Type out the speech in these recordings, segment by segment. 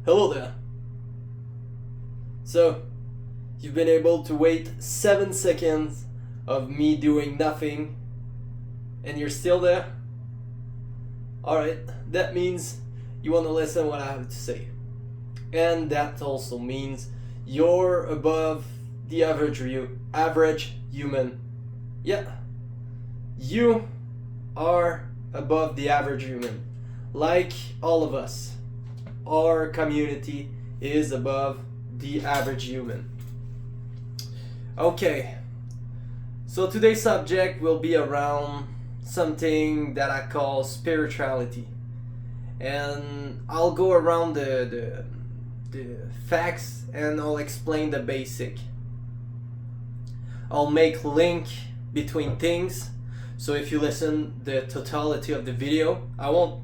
Hello there. So, you've been able to wait 7 seconds of me doing nothing, and you're still there? Alright, that means you want to listen what I have to say. And that also means you're above the average human. Yeah, you are above the average human. Like all of us, our community is above the average human. Okay, so today's subject will be around something that I call spirituality, and I'll go around the facts and I'll explain the basic. I'll make link between things, so if you listen the totality of the video, I won't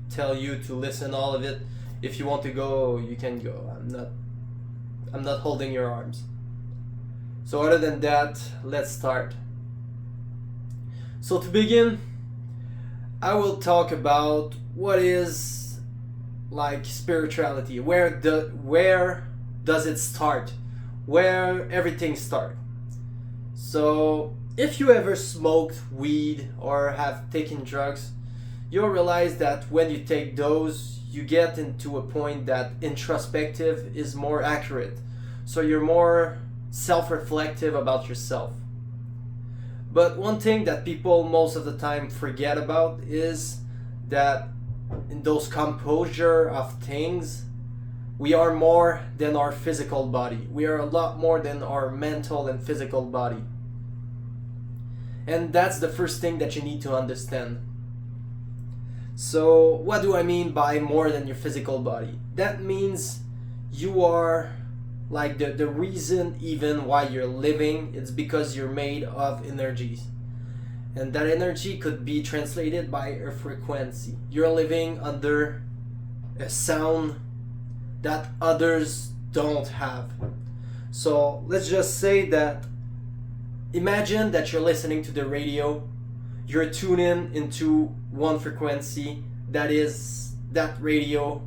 tell you to listen all of it. If you want to go, you can go. I'm not holding your arms. So other than that, let's start. So to begin, I will talk about what is like spirituality. Where does it start? Where everything starts. So if you ever smoked weed or have taken drugs, you'll realize that when you take those, you get into a point that introspective is more accurate. So you're more self-reflective about yourself. But one thing that people most of the time forget about is that in those composure of things, we are more than our physical body. We are a lot more than our mental and physical body. And that's the first thing that you need to understand. So what do I mean by more than your physical body? That means you are like the reason even why you're living. It's because you're made of energies, and that energy could be translated by a frequency. You're living under a sound that others don't have. So let's just say that, imagine that you're listening to the radio, you're tuning into one frequency that is that radio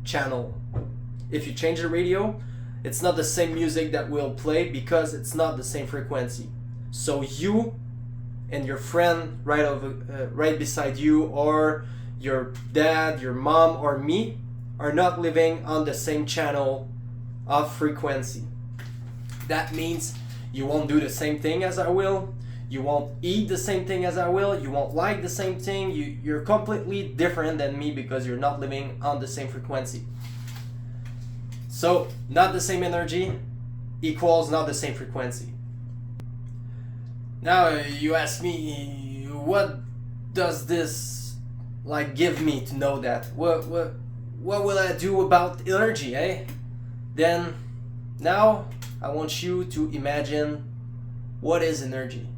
channel. If you change the radio, it's not the same music that will play because it's not the same frequency. So you and your friend right beside you, or your dad, your mom, or me are not living on the same channel of frequency. That means you won't do the same thing as I will. You won't eat the same thing as I will. You won't like the same thing. You're completely different than me because you're not living on the same frequency. So, not the same energy equals not the same frequency. Now you ask me, what does this like give me to know that? What will I do about energy, eh? Then now I want you to imagine what is energy.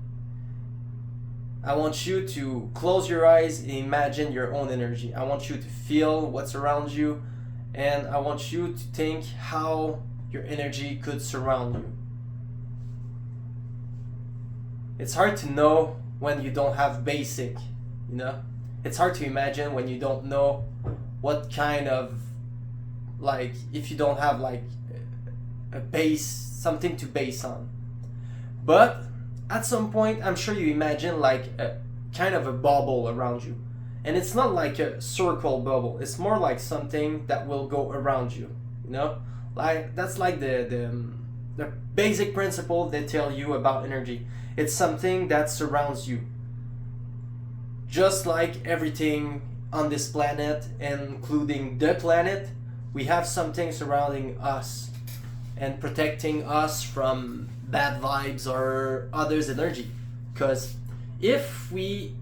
I want you to close your eyes and imagine your own energy. I want you to feel what's around you, and I want you to think how your energy could surround you. It's hard to know when you don't have basic, you know? It's hard to imagine when you don't know what kind of, like, if you don't have like a base, something to base on. But at some point, I'm sure you imagine like a kind of a bubble around you. And it's not like a circle bubble. It's more like something that will go around you, you know? Like that's like the basic principle they tell you about energy. It's something that surrounds you. Just like everything on this planet, including the planet, we have something surrounding us and protecting us from bad vibes or others' energy. Because if we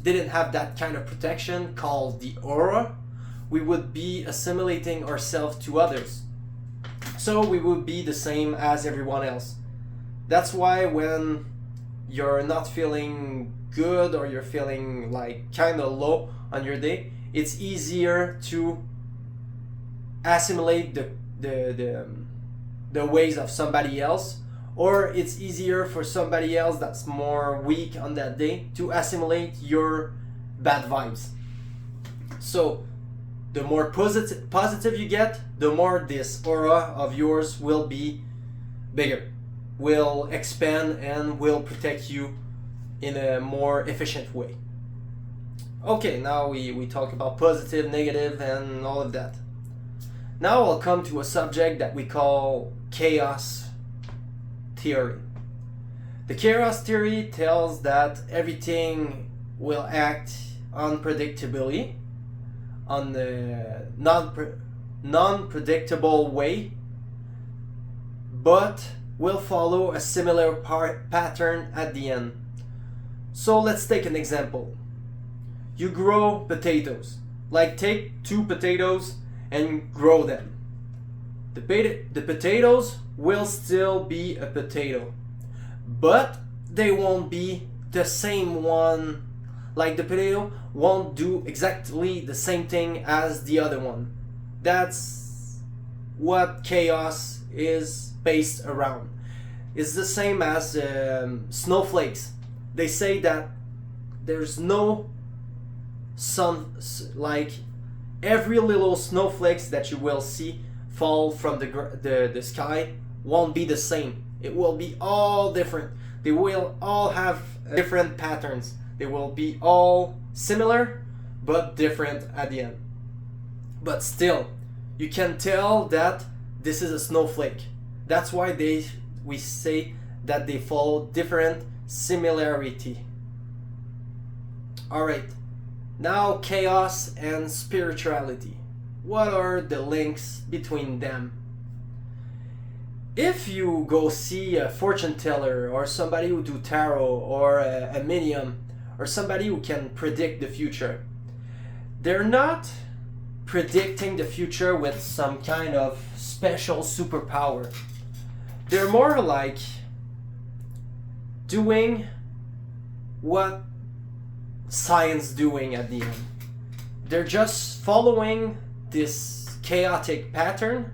didn't have that kind of protection called the aura, we would be assimilating ourselves to others. So we would be the same as everyone else. That's why when you're not feeling good or you're feeling like kind of low on your day, it's easier to assimilate the ways of somebody else, or it's easier for somebody else that's more weak on that day to assimilate your bad vibes. So the more positive you get, the more this aura of yours will be bigger, will expand, and will protect you in a more efficient way. Okay, now we talk about positive, negative, and all of that. Now I'll come to a subject that we call chaos theory. The chaos theory tells that everything will act unpredictably, on the non-predictable way, but will follow a similar pattern at the end. So let's take an example. You grow potatoes. Like, take 2 potatoes and grow them. The potatoes will still be a potato, but they won't be the same one. Like, the potato won't do exactly the same thing as the other one. That's what chaos is based around. It's the same as snowflakes. They say that there's no sun, like every little snowflakes that you will see fall from the sky won't be the same. It will be all different. They will all have different patterns. They will be all similar but different at the end. But still, you can tell that this is a snowflake. That's why we say that they follow different similarity. Alright, now chaos and spirituality. What are the links between them? If you go see a fortune teller, or somebody who do tarot, or a medium, or somebody who can predict the future, they're not predicting the future with some kind of special superpower. They're more like doing what science doing at the end. They're just following this chaotic pattern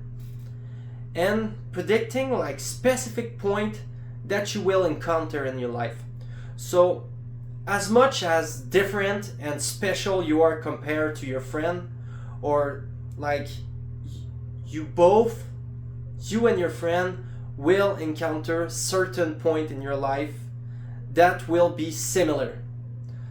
and predicting like specific point that you will encounter in your life. So as much as different and special you are compared to your friend, or like you and your friend will encounter certain point in your life that will be similar.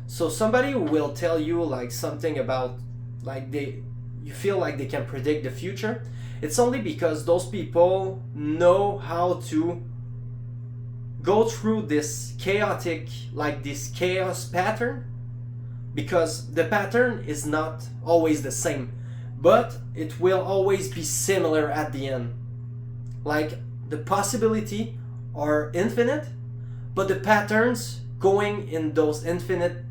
So somebody will tell you like something about like you feel like they can predict the future. It's only because those people know how to go through this chaos pattern, because the pattern is not always the same, but it will always be similar at the end. Like, the possibility are infinite, but the patterns going in those infinite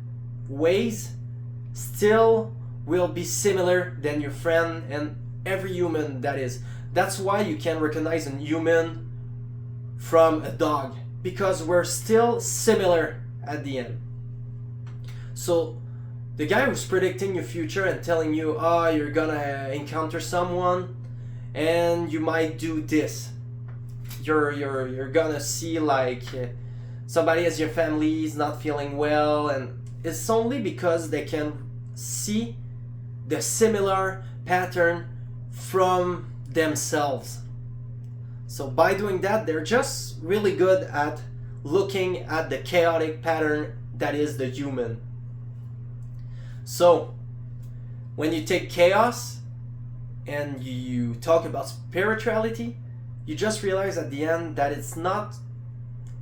ways still will be similar than your friend and every human that is. That's why you can recognize a human from a dog, because we're still similar at the end. So the guy who's predicting your future and telling you, oh, you're gonna encounter someone and you might do this, you're gonna see like somebody as your family is not feeling well, and it's only because they can see the similar pattern from themselves. So by doing that, they're just really good at looking at the chaotic pattern that is the human. So when you take chaos and you talk about spirituality, you just realize at the end that it's not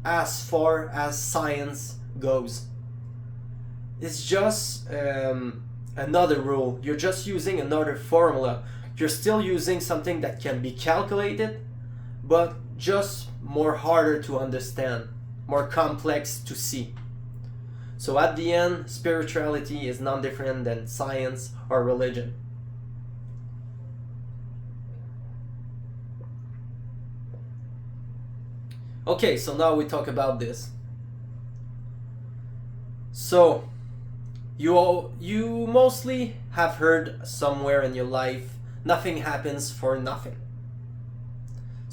as far as science goes. It's just another rule. You're just using another formula. You're still using something that can be calculated, but just more harder to understand, more complex to see. So at the end, spirituality is not different than science or religion. Okay, so now we talk about this. So you mostly have heard somewhere in your life, nothing happens for nothing.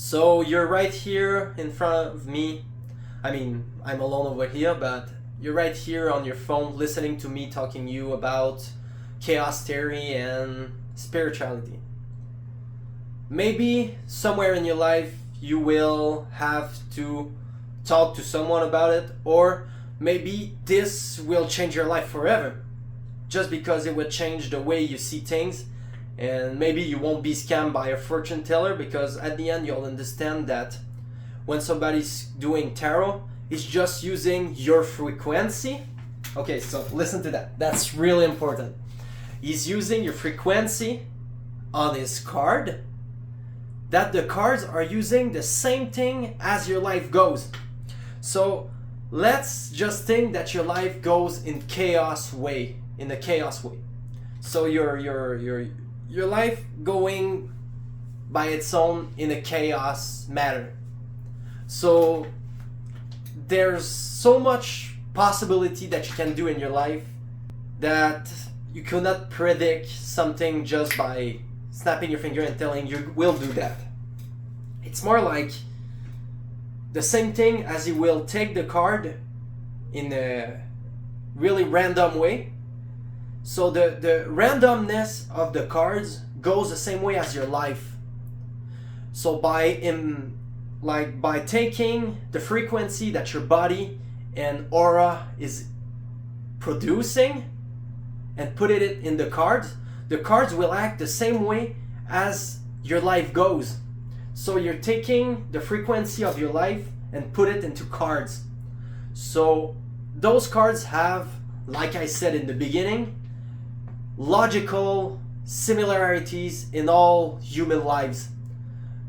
So you're right here in front of me. I mean, I'm alone over here, but you're right here on your phone listening to me talking to you about chaos theory and spirituality. Maybe somewhere in your life you will have to talk to someone about it, or maybe this will change your life forever just because it will change the way you see things, and maybe you won't be scammed by a fortune teller, because at the end you'll understand that when somebody's doing tarot, it's just using your frequency. Okay, so listen to that. That's really important. He's using your frequency on his card, that the cards are using the same thing as your life goes. So let's just think that your life goes in a chaos way. So your life going by its own in a chaos matter. So there's so much possibility that you can do in your life that you cannot predict something just by snapping your finger and telling you will do that. It's more like the same thing as you will take the card in a really random way. So the randomness of the cards goes the same way as your life. So by taking the frequency that your body and aura is producing and put it in the cards will act the same way as your life goes. So you're taking the frequency of your life and put it into cards. So those cards have, like I said in the beginning, logical similarities in all human lives.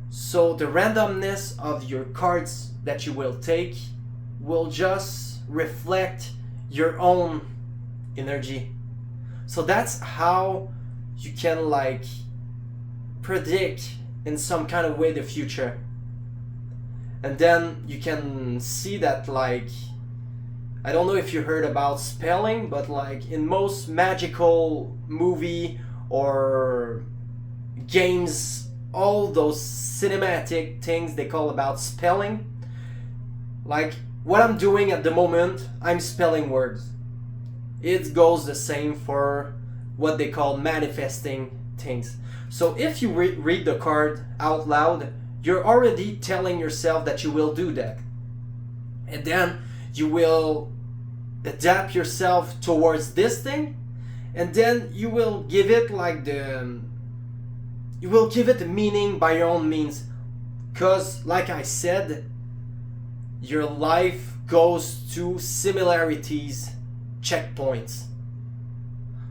So the randomness of your cards that you will take will just reflect your own energy. So that's how you can predict in some kind of way the future. And then you can see that, I don't know if you heard about spelling, but in most magical movie or games, all those cinematic things they call about spelling. What I'm doing at the moment, I'm spelling words. It goes the same for what they call manifesting things. So if you read the card out loud, you're already telling yourself that you will do that. And then you will adapt yourself towards this thing, and then you will give it the meaning by your own means. Because like I said, your life goes to similarities, checkpoints.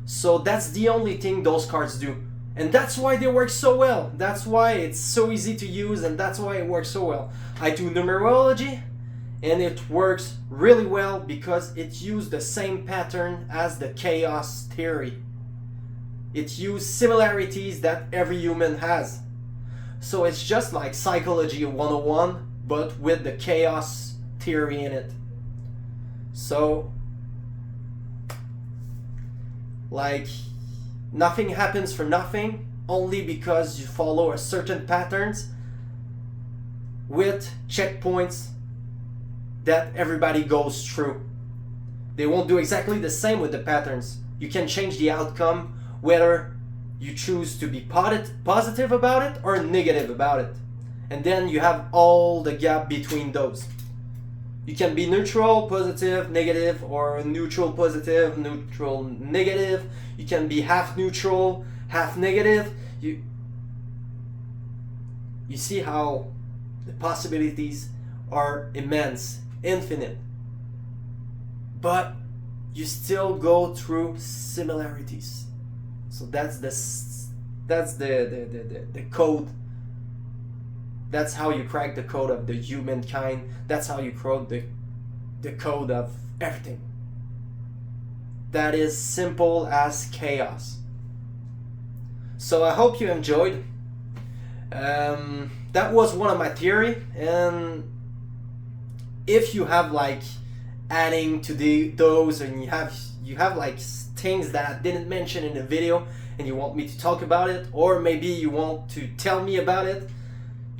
So that's the only thing those cards do. And that's why they work so well. That's why it's so easy to use, and that's why it works so well. I do numerology, and it works really well because it used the same pattern as the chaos theory. It used similarities that every human has. So it's just like psychology 101, but with the chaos theory in it. So nothing happens for nothing, only because you follow a certain patterns with checkpoints that everybody goes through. They won't do exactly the same with the patterns. You can change the outcome whether you choose to be positive about it or negative about it. And then you have all the gap between those. You can be neutral, positive, negative, or neutral, positive, neutral, negative. You can be half neutral, half negative. You see how the possibilities are immense, infinite. But you still go through similarities. So that's the code. That's how you crack the code of the humankind. That's how you crack the code of everything. That is simple as chaos. So I hope you enjoyed. That was one of my theory, and if you have adding to those, and you have things that I didn't mention in the video and you want me to talk about it, or maybe you want to tell me about it,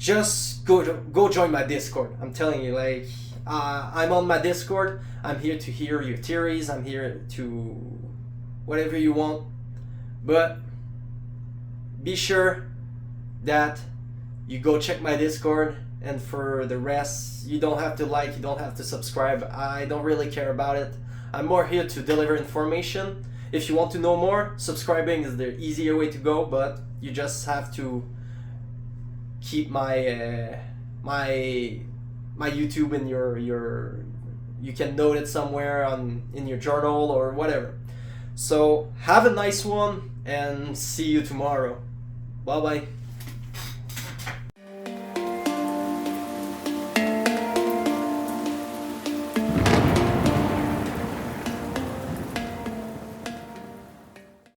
just go join my Discord. I'm telling you, like, I'm on my Discord. I'm here to hear your theories. I'm here to whatever you want, but be sure that you go check my Discord. And for the rest, you don't have to like, you don't have to subscribe. I don't really care about it. I'm more here to deliver information. If you want to know more, subscribing is the easier way to go, but you just have to keep my my YouTube in your you can note it somewhere in your journal or whatever. So have a nice one and see you tomorrow. Bye bye.